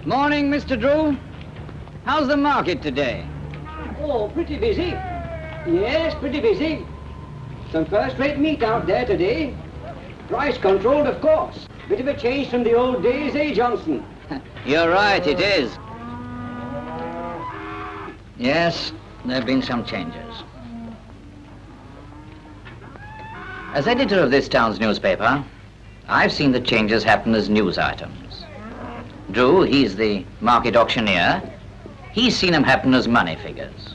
Morning, Mr. Drew. How's the market today? Oh, pretty busy. Yes, pretty busy. Some first-rate meat out there today. Price controlled, of course. Bit of a change from the old days, eh, Johnson? You're right, it is. Yes, there have been some changes. As editor of this town's newspaper, I've seen the changes happen as news items. Drew, he's the market auctioneer. He's seen them happen as money figures.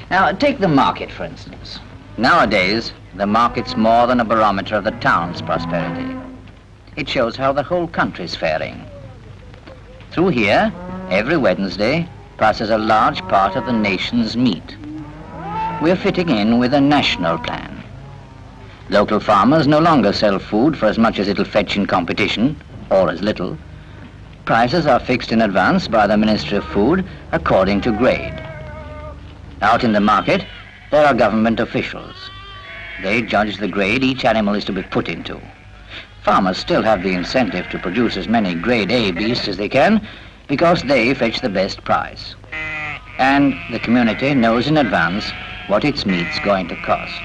Now, take the market, for instance. Nowadays, the market's more than a barometer of the town's prosperity. It shows how the whole country's faring. Through here, every Wednesday, passes a large part of the nation's meat. We're fitting in with a national plan. Local farmers no longer sell food for as much as it'll fetch in competition, or as little. Prices are fixed in advance by the Ministry of Food according to grade. Out in the market, there are government officials. They judge the grade each animal is to be put into. Farmers still have the incentive to produce as many grade A beasts as they can because they fetch the best price. And the community knows in advance what its meat's going to cost.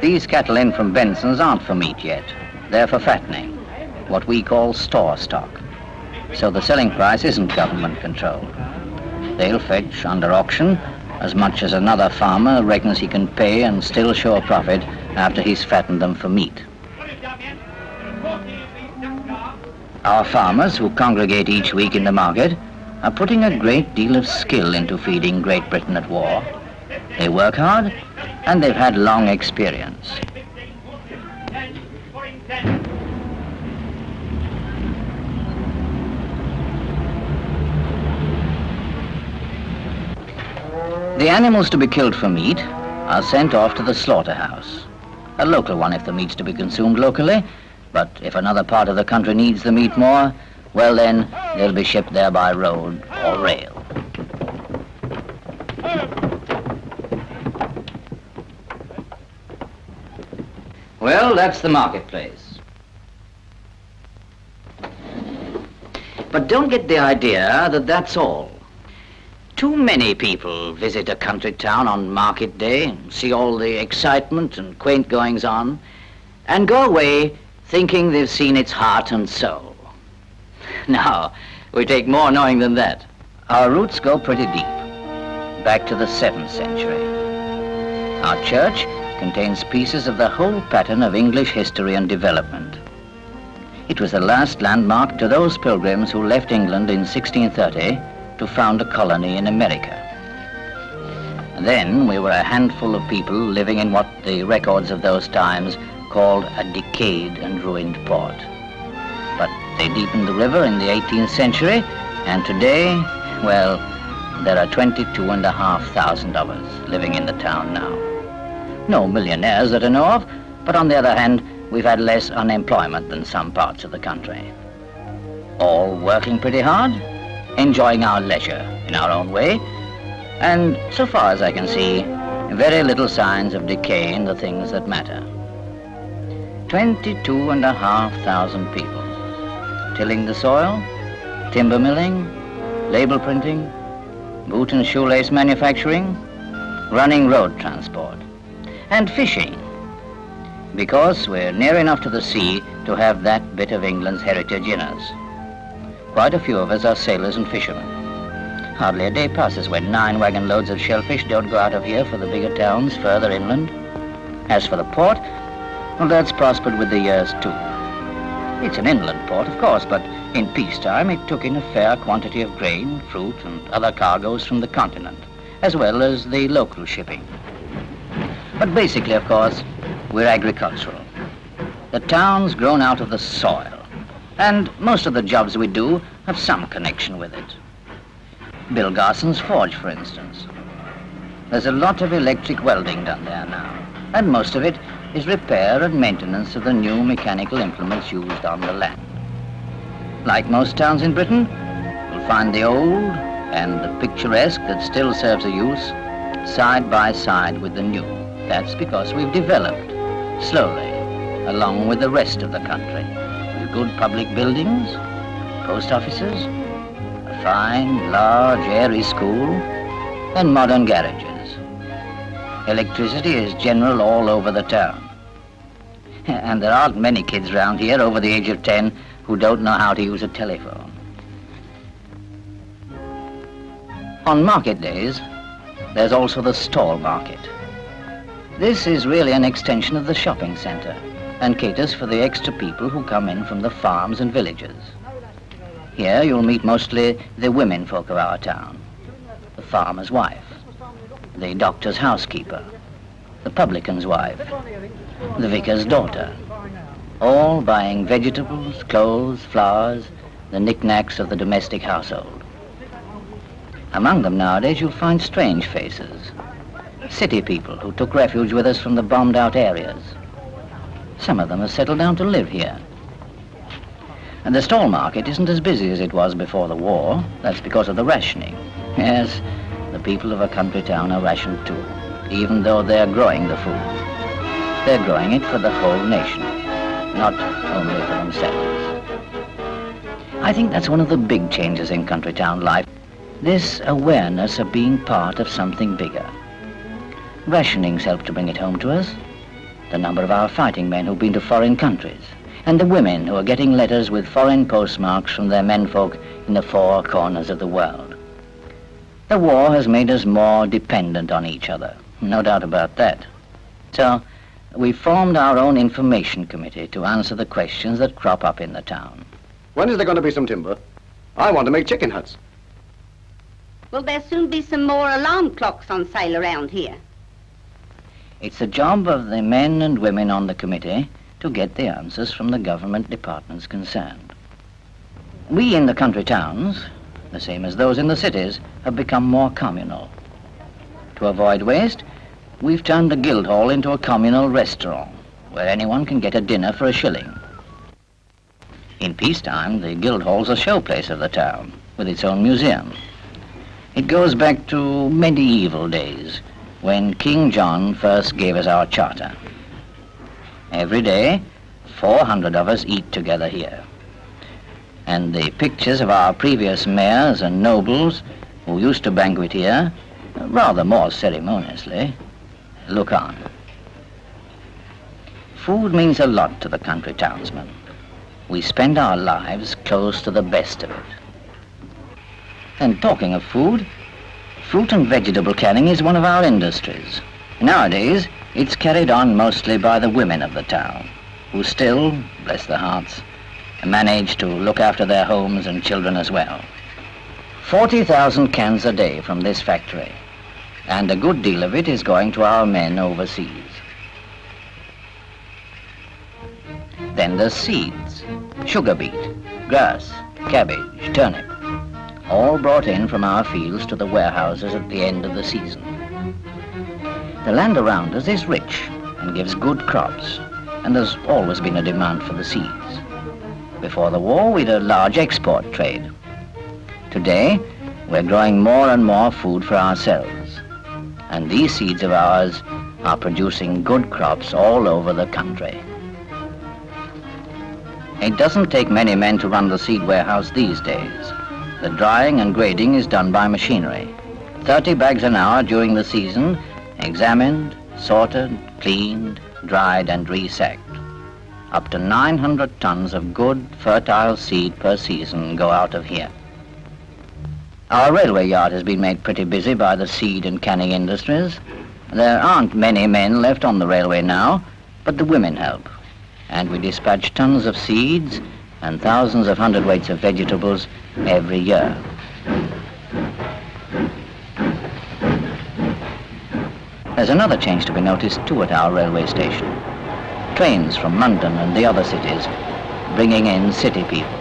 These cattle in from Benson's aren't for meat yet. They're for fattening, what we call store stock. So the selling price isn't government controlled. They'll fetch under auction as much as another farmer reckons he can pay and still show a profit after he's fattened them for meat. Our farmers who congregate each week in the market are putting a great deal of skill into feeding Great Britain at war. They work hard and they've had long experience. The animals to be killed for meat are sent off to the slaughterhouse. A local one if the meat's to be consumed locally, but if another part of the country needs the meat more, well then, they'll be shipped there by road or rail. Well, that's the marketplace. But don't get the idea that that's all. Too many people visit a country town on market day and see all the excitement and quaint goings-on and go away thinking they've seen its heart and soul. Now, we take more knowing than that. Our roots go pretty deep, back to the 7th century. Our church contains pieces of the whole pattern of English history and development. It was the last landmark to those pilgrims who left England in 1630 to found a colony in America. Then we were a handful of people living in what the records of those times called a decayed and ruined port. But they deepened the river in the 18th century, and today, well, there are 22,500 of us living in the town now. No millionaires that I know of, but on the other hand, we've had less unemployment than some parts of the country. All working pretty hard, enjoying our leisure in our own way, and so far as I can see, very little signs of decay in the things that matter. 22,500 people, tilling the soil, timber milling, label printing, boot and shoelace manufacturing, running road transport, and fishing, because we're near enough to the sea to have that bit of England's heritage in us. Quite a few of us are sailors and fishermen. Hardly a day passes when 9 wagon loads of shellfish don't go out of here for the bigger towns further inland. As for the port, well, that's prospered with the years too. It's an inland port, of course, but in peacetime it took in a fair quantity of grain, fruit, and other cargoes from the continent, as well as the local shipping. But basically, of course, we're agricultural. The town's grown out of the soil, and most of the jobs we do have some connection with it. Bill Garson's forge, for instance. There's a lot of electric welding done there now, and most of it is repair and maintenance of the new mechanical implements used on the land. Like most towns in Britain, you'll find the old and the picturesque that still serves a use side by side with the new. That's because we've developed slowly along with the rest of the country. We've good public buildings, post offices, a fine, large, airy school, and modern garages. Electricity is general all over the town. And there aren't many kids round here over the age of 10 who don't know how to use a telephone. On market days, there's also the stall market. This is really an extension of the shopping centre and caters for the extra people who come in from the farms and villages. Here you'll meet mostly the women folk of our town, the farmer's wife, the doctor's housekeeper, the publican's wife, the vicar's daughter, all buying vegetables, clothes, flowers, the knickknacks of the domestic household. Among them nowadays you'll find strange faces, city people who took refuge with us from the bombed out areas. Some of them have settled down to live here. And the stall market isn't as busy as it was before the war. That's because of the rationing. Yes, the people of a country town are rationed too, even though they're growing the food. They're growing it for the whole nation, not only for themselves. I think that's one of the big changes in country town life, this awareness of being part of something bigger. Rationing's helped to bring it home to us. The number of our fighting men who've been to foreign countries, and the women who are getting letters with foreign postmarks from their menfolk in the four corners of the world. The war has made us more dependent on each other, no doubt about that. So we formed our own information committee to answer the questions that crop up in the town. When is there going to be some timber? I want to make chicken huts. Will there soon be some more alarm clocks on sale around here? It's the job of the men and women on the committee to get the answers from the government departments concerned. We in the country towns, the same as those in the cities, have become more communal. To avoid waste, we've turned the Guildhall into a communal restaurant where anyone can get a dinner for a shilling. In peacetime, the Guildhall's a showplace of the town with its own museum. It goes back to medieval days when King John first gave us our charter. Every day, 400 of us eat together here. And the pictures of our previous mayors and nobles who used to banquet here, rather more ceremoniously, look on. Food means a lot to the country townsman. We spend our lives close to the best of it. And talking of food, fruit and vegetable canning is one of our industries. Nowadays, it's carried on mostly by the women of the town, who still, bless their hearts, manage to look after their homes and children as well. 40,000 cans a day from this factory, and a good deal of it is going to our men overseas. Then there's seeds, sugar beet, grass, cabbage, turnip, all brought in from our fields to the warehouses at the end of the season. The land around us is rich and gives good crops, and there's always been a demand for the seeds. Before the war, we'd a large export trade. Today, we're growing more and more food for ourselves, and these seeds of ours are producing good crops all over the country. It doesn't take many men to run the seed warehouse these days. The drying and grading is done by machinery. 30 bags an hour during the season, examined, sorted, cleaned, dried and resacked. Up to 900 tons of good, fertile seed per season go out of here. Our railway yard has been made pretty busy by the seed and canning industries. There aren't many men left on the railway now, but the women help. And we dispatch tons of seeds and thousands of hundredweights of vegetables every year. There's another change to be noticed too at our railway station. Trains from London and the other cities bringing in city people,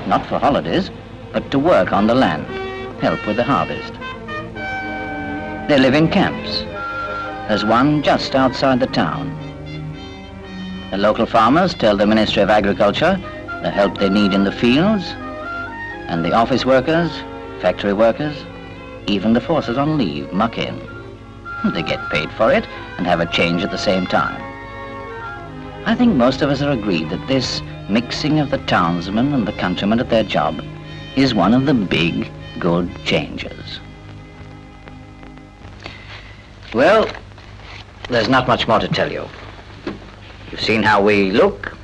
not for holidays, but to work on the land, help with the harvest. They live in camps. There's one just outside the town. The local farmers tell the Ministry of Agriculture the help they need in the fields, and the office workers, factory workers, even the forces on leave muck in. They get paid for it and have a change at the same time. I think most of us are agreed that this mixing of the townsman and the countryman at their job is one of the big, good changes. Well, there's not much more to tell you. You've seen how we look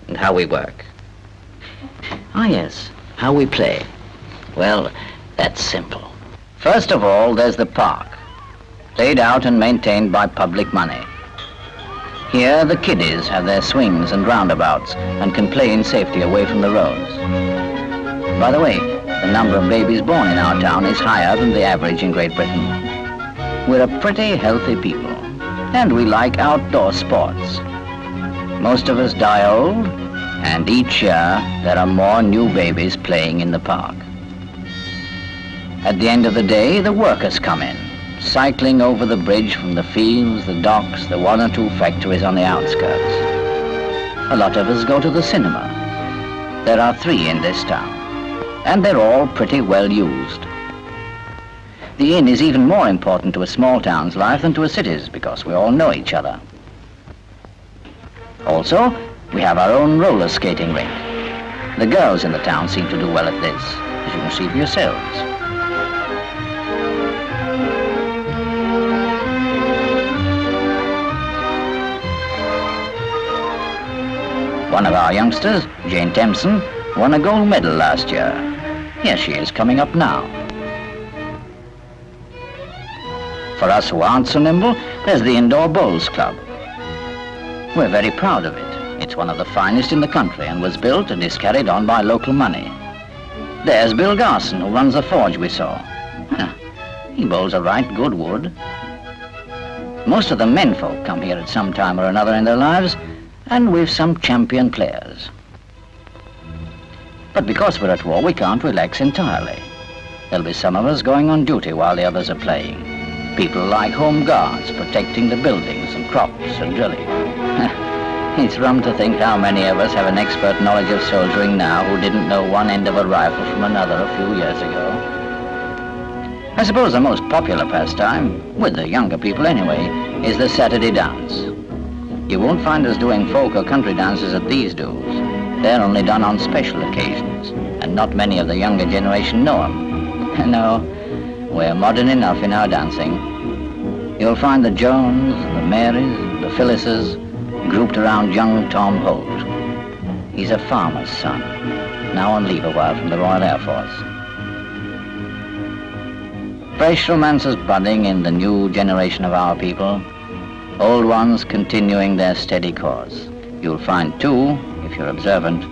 and how we work. Ah, yes, how we play. Well, that's simple. First of all, there's the park, laid out and maintained by public money. Here, the kiddies have their swings and roundabouts and can play in safety away from the roads. By the way, the number of babies born in our town is higher than the average in Great Britain. We're a pretty healthy people, and we like outdoor sports. Most of us die old, and each year there are more new babies playing in the park. At the end of the day, the workers come in, cycling over the bridge from the fields, the docks, the one or two factories on the outskirts. A lot of us go to the cinema. There are 3 in this town, and they're all pretty well used. The inn is even more important to a small town's life than to a city's because we all know each other. Also, we have our own roller skating rink. The girls in the town seem to do well at this, as you can see for yourselves. One of our youngsters, Jane Tempson, won a gold medal last year. Here she is coming up now. For us who aren't so nimble, there's the Indoor Bowls Club. We're very proud of it. It's one of the finest in the country and was built and is carried on by local money. There's Bill Garson, who runs the forge we saw. He bowls a right good wood. Most of the menfolk come here at some time or another in their lives, and we've some champion players. But because we're at war, we can't relax entirely. There'll be some of us going on duty while the others are playing. People like home guards protecting the buildings and crops and drilling. It's rum to think how many of us have an expert knowledge of soldiering now who didn't know one end of a rifle from another a few years ago. I suppose the most popular pastime, with the younger people anyway, is the Saturday dance. You won't find us doing folk or country dances at these do's. They're only done on special occasions, and not many of the younger generation know them. No, we're modern enough in our dancing. You'll find the Jones, the Marys, the Phyllises grouped around young Tom Holt. He's a farmer's son, now on leave a while from the Royal Air Force. Fresh romances budding in the new generation of our people, old ones continuing their steady course. You'll find too, if you're observant,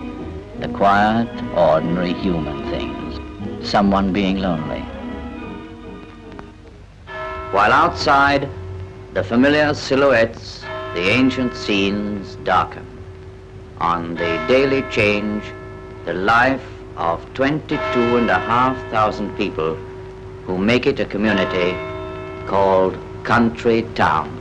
the quiet, ordinary human things. Someone being lonely. While outside, the familiar silhouettes, the ancient scenes darken. On the daily change, the life of 22,500 people who make it a community called Country Town.